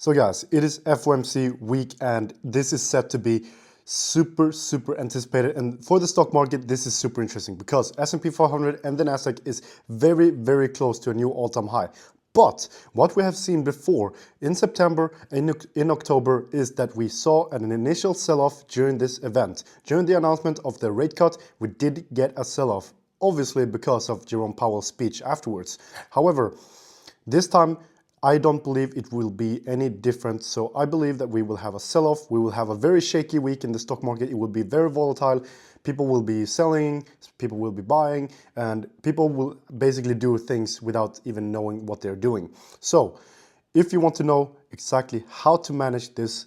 So guys, it is FOMC week and this is set to be super anticipated, and for the stock market this is super interesting because S&P 500 and the Nasdaq is very close to a new all-time high. But what we have seen before in September and in October is that we saw an initial sell-off during this event. During the announcement of the rate cut, we did get a sell-off, obviously because of Jerome Powell's speech afterwards. However, this time I don't believe it will be any different. So I believe that we will have a sell-off. We will have a very shaky week in the stock market. It will be very volatile. People will be selling, people will be buying, and people will basically do things without even knowing what they're doing. So if you want to know exactly how to manage this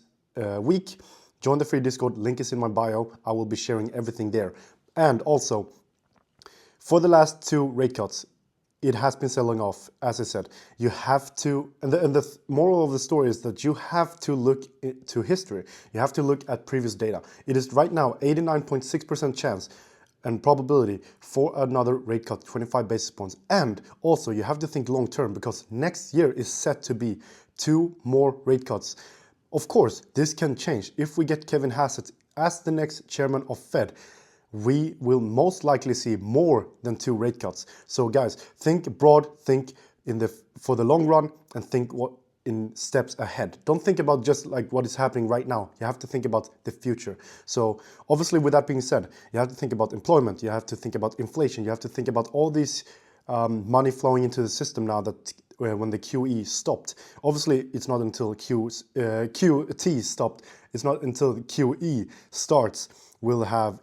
week, join the free Discord. Link is in my bio. I will be sharing everything there. And also, for the last two rate cuts, it has been selling off. As I said, you have to, and the moral of the story is that you have to look to history. You have to look at previous data. It is right now 89.6% chance and probability for another rate cut, 25 basis points. And also you have to think long term because next year is set to be 2 more rate cuts. Of course, this can change. If we get Kevin Hassett as the next chairman of Fed, we will most likely see more than 2 rate cuts. So guys, think broad, think for the long run, and think what in steps ahead. Don't think about just like what is happening right now. You have to think about the future. So obviously, with that being said, you have to think about employment, you have to think about inflation, you have to think about all these money flowing into the system now that when the QE stopped. Obviously, it's not until QT stopped, it's not until the QE starts we'll have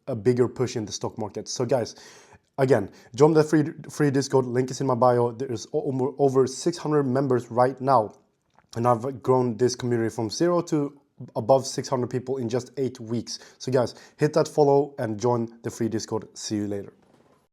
a bigger push in the stock market. So guys, again, join the free Discord. Link is in my bio. There's over 600 members right now, and I've grown this community from 0 to above 600 people in just 8 weeks. So guys, hit that follow and join the free Discord. See you later.